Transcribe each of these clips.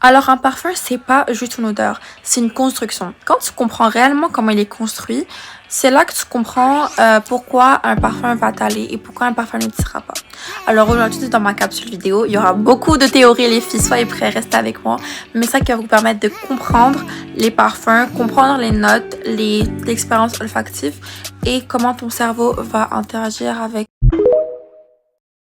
Alors un parfum, c'est pas juste une odeur, c'est une construction. Quand tu comprends réellement comment il est construit, c'est là que tu comprends pourquoi un parfum va t'aller et pourquoi un parfum ne t'ira pas. Alors aujourd'hui, dans ma capsule vidéo, il y aura beaucoup de théories, les filles, soyez prêts, restez avec moi. Mais ça qui va vous permettre de comprendre les parfums, comprendre les notes, l'expérience olfactive et comment ton cerveau va interagir avec.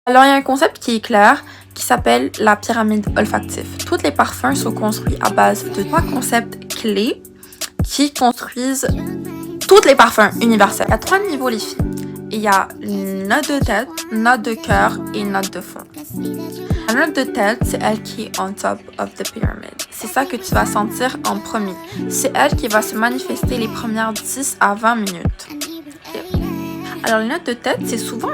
Alors, il y a un concept qui est clair, qui s'appelle la pyramide olfactive. Tous les parfums sont construits à base de 3 concepts clés qui construisent tous les parfums universels. Il y a 3 niveaux, les filles. Il y a une note de tête, note de cœur et une note de fond. La note de tête, c'est elle qui est on top of the pyramid. C'est ça que tu vas sentir en premier. C'est elle qui va se manifester les premières 10 à 20 minutes. Okay. Alors, les notes de tête, c'est souvent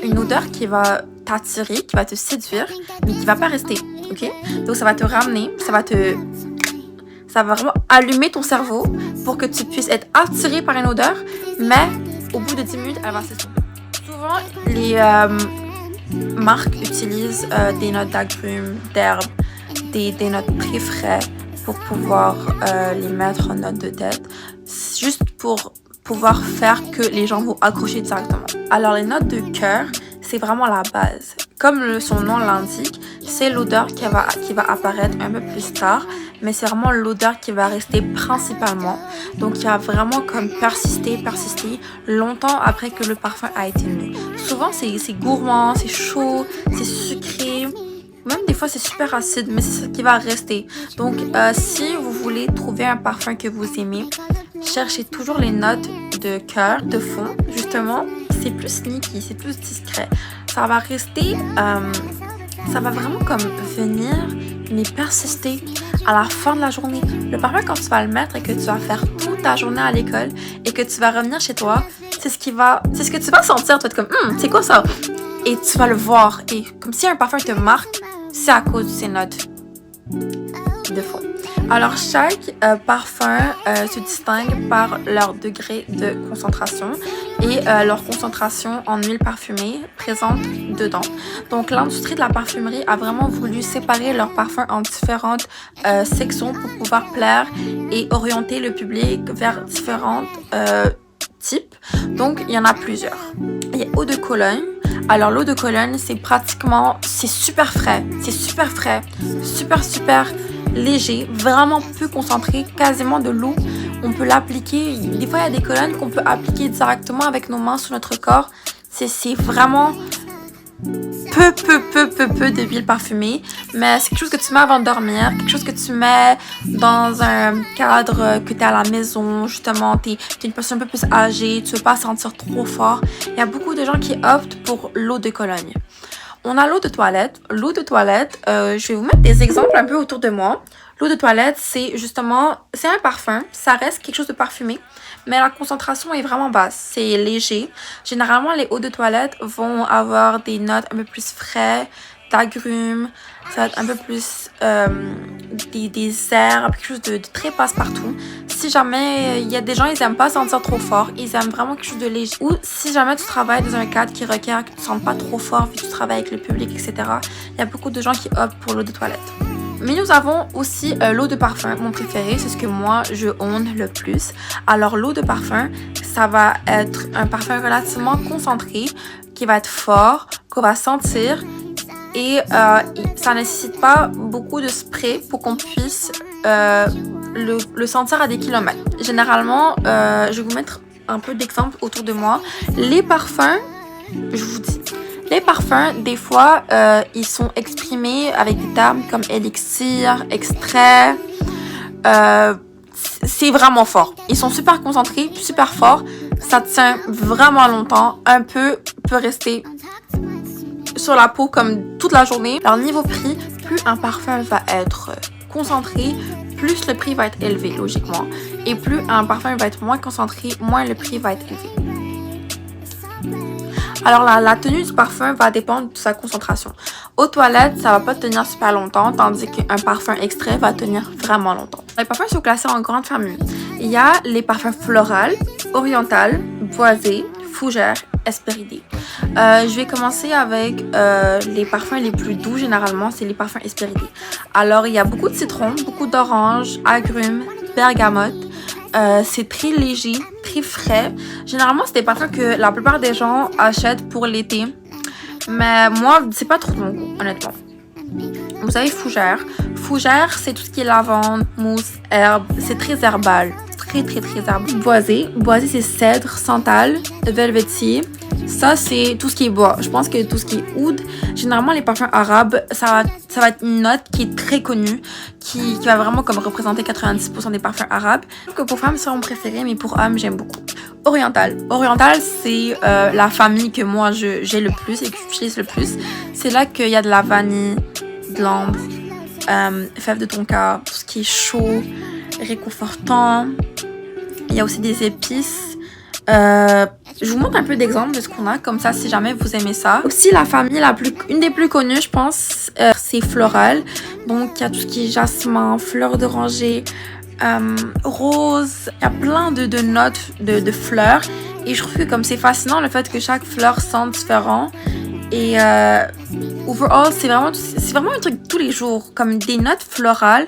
une odeur qui va t'attirer, qui va te séduire, mais qui va pas rester, ok? Donc ça va te ramener, ça va vraiment allumer ton cerveau pour que tu puisses être attiré par une odeur, mais au bout de 10 minutes, elle va s'estomper. Souvent, les marques utilisent des notes d'agrumes, d'herbes, des notes très frais pour pouvoir les mettre en note de tête, juste pour pouvoir faire que les gens vont accrocher directement. Alors les notes de cœur, c'est vraiment la base. Comme son nom l'indique, c'est l'odeur qui va apparaître un peu plus tard, mais c'est vraiment l'odeur qui va rester principalement. Donc il y a vraiment comme persister longtemps après que le parfum a été mis. Souvent c'est gourmand, c'est chaud, c'est sucré. Même des fois, c'est super acide, mais c'est ça qui va rester. Donc, si vous voulez trouver un parfum que vous aimez, cherchez toujours les notes de cœur, de fond, justement. C'est plus sneaky, c'est plus discret. Ça va rester, ça va vraiment comme venir, mais persister à la fin de la journée. Le parfum, quand tu vas le mettre et que tu vas faire toute ta journée à l'école et que tu vas revenir chez toi, c'est ce que tu vas sentir. Tu vas être comme, c'est quoi ça? Et tu vas le voir. Et comme si un parfum te marque, c'est à cause de ces notes de fond. Alors, chaque parfum se distingue par leur degré de concentration et leur concentration en huile parfumée présente dedans. Donc, l'industrie de la parfumerie a vraiment voulu séparer leurs parfums en différentes sections pour pouvoir plaire et orienter le public vers différentes types. Donc, il y en a plusieurs. Il y a eau de Cologne. Alors, l'eau de Cologne, c'est super frais, super léger, vraiment peu concentré, quasiment de l'eau. On peut l'appliquer, des fois il y a des colognes qu'on peut appliquer directement avec nos mains sur notre corps. C'est vraiment peu d'huile parfumée, mais c'est quelque chose que tu mets avant de dormir, quelque chose que tu mets dans un cadre que tu es à la maison, justement, tu es une personne un peu plus âgée, tu veux pas sentir trop fort. Il y a beaucoup de gens qui optent pour l'eau de Cologne. On a l'eau de toilette. L'eau de toilette, je vais vous mettre des exemples un peu autour de moi. L'eau de toilette, c'est un parfum, ça reste quelque chose de parfumé, mais la concentration est vraiment basse, c'est léger. Généralement, les eaux de toilette vont avoir des notes un peu plus frais, d'agrumes, ça va être un peu plus des herbes, quelque chose de très passe-partout. Si jamais il y a des gens, ils aiment pas sentir trop fort, ils aiment vraiment quelque chose de léger. Ou si jamais tu travailles dans un cadre qui requiert que tu ne sentes pas trop fort vu que tu travailles avec le public, etc., il y a beaucoup de gens qui optent pour l'eau de toilette. Mais nous avons aussi l'eau de parfum, mon préféré, c'est ce que moi je own le plus. Alors l'eau de parfum, ça va être un parfum relativement concentré, qui va être fort, qu'on va sentir et ça nécessite pas beaucoup de spray pour qu'on puisse le sentir à des kilomètres. Généralement, je vais vous mettre un peu d'exemples autour de moi. Les parfums, je vous dis, les parfums, des fois, ils sont exprimés avec des termes comme élixir, extrait. C'est vraiment fort. Ils sont super concentrés, super forts. Ça tient vraiment longtemps. Un peu peut rester sur la peau comme toute la journée. Alors, niveau prix, plus un parfum va être concentré, plus le prix va être élevé, logiquement. Et plus un parfum va être moins concentré, moins le prix va être élevé. Alors, la tenue du parfum va dépendre de sa concentration. Aux toilettes, ça va pas tenir super longtemps, tandis qu'un parfum extrait va tenir vraiment longtemps. Les parfums sont classés en grandes familles. Il y a les parfums floraux, orientaux, boisés, fougères Hesperidae. Je vais commencer avec les parfums les plus doux, généralement, c'est les parfums Hesperidae. Alors, il y a beaucoup de citron, beaucoup d'orange, agrumes, bergamote. C'est très léger, très frais. Généralement, c'est des parfums que la plupart des gens achètent pour l'été. Mais moi, c'est pas trop mon goût, honnêtement. Vous avez fougère. Fougère, c'est tout ce qui est lavande, mousse, herbe. C'est très herbal. Très, très, très herbal. Boisé. Boisé, c'est cèdre, santal, velvetier. Ça, c'est tout ce qui est bois. Je pense que tout ce qui est oud, généralement, les parfums arabes, ça va être une note qui est très connue, qui va vraiment comme représenter 90% des parfums arabes. Que pour femmes, c'est mon préféré, mais pour hommes, j'aime beaucoup. Oriental. Oriental, c'est la famille que moi, j'ai le plus et que j'utilise le plus. C'est là qu'il y a de la vanille, de l'ambre, fève de tonka, tout ce qui est chaud, réconfortant. Il y a aussi des épices. Je vous montre un peu d'exemples de ce qu'on a, comme ça, si jamais vous aimez ça. Aussi, la famille une des plus connues, je pense, c'est floral. Donc, il y a tout ce qui est jasmin, fleurs d'oranger, rose. Il y a plein de notes de fleurs. Et je trouve que comme c'est fascinant, le fait que chaque fleur sente différent. Et overall, c'est vraiment un truc de tous les jours. Comme des notes florales,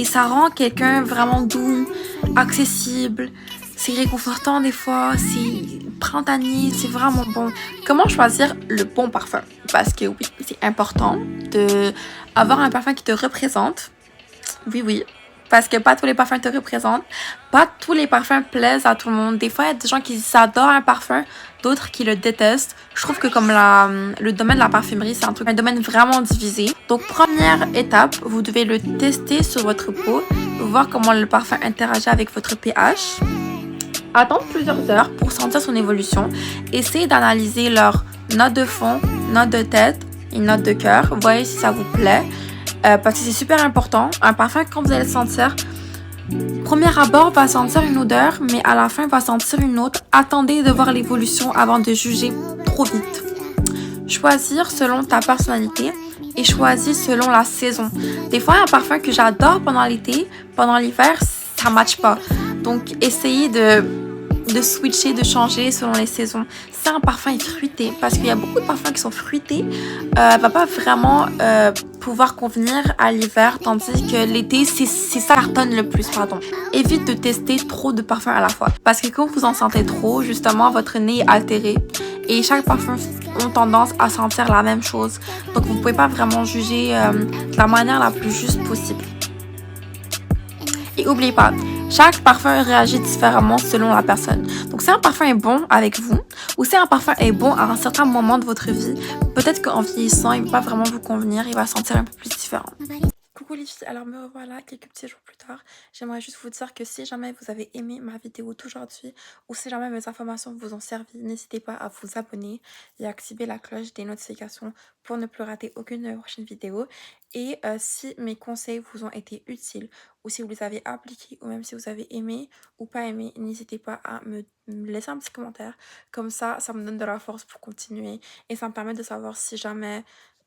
ça rend quelqu'un vraiment doux, accessible. C'est réconfortant des fois, c'est printanier, c'est vraiment bon. Comment choisir le bon parfum? Parce que oui, c'est important d'avoir un parfum qui te représente. Oui, oui. Parce que pas tous les parfums te représentent. Pas tous les parfums plaisent à tout le monde. Des fois, il y a des gens qui adorent un parfum, d'autres qui le détestent. Je trouve que comme le domaine de la parfumerie, c'est un domaine vraiment divisé. Donc, première étape, vous devez le tester sur votre peau, voir comment le parfum interagit avec votre pH. Attendre plusieurs heures pour sentir son évolution. Essayez d'analyser leurs notes de fond, notes de tête et notes de cœur. Voyez si ça vous plaît. Parce que c'est super important. Un parfum, quand vous allez le sentir, premier abord va sentir une odeur, mais à la fin va sentir une autre. Attendez de voir l'évolution avant de juger trop vite. Choisir selon ta personnalité et choisis selon la saison. Des fois, un parfum que j'adore pendant l'été, pendant l'hiver, ça ne matche pas. Donc, essayez de switcher, de changer selon les saisons. Si un parfum est fruité, parce qu'il y a beaucoup de parfums qui sont fruités, va pas vraiment pouvoir convenir à l'hiver, tandis que l'été, c'est ça cartonne le plus, pardon. Évite de tester trop de parfums à la fois, parce que quand vous en sentez trop, justement, votre nez est altéré et chaque parfum ont tendance à sentir la même chose. Donc, vous pouvez pas vraiment juger de la manière la plus juste possible. Et n'oubliez pas, chaque parfum réagit différemment selon la personne. Donc si un parfum est bon avec vous, ou si un parfum est bon à un certain moment de votre vie, peut-être qu'en vieillissant, il ne va pas vraiment vous convenir, il va sentir un peu plus différent. Coucou les filles, alors me revoilà quelques petits jours plus tard. J'aimerais juste vous dire que si jamais vous avez aimé ma vidéo d'aujourd'hui ou si jamais mes informations vous ont servi, n'hésitez pas à vous abonner et à activer la cloche des notifications pour ne plus rater aucune de mes prochaines vidéos. Et si mes conseils vous ont été utiles ou si vous les avez appliqués ou même si vous avez aimé ou pas aimé, n'hésitez pas à me laisser un petit commentaire. Comme ça me donne de la force pour continuer et ça me permet de savoir si jamais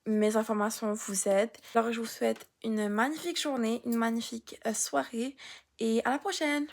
mes informations vous aident. Alors je vous souhaite une magnifique journée, une magnifique soirée et à la prochaine.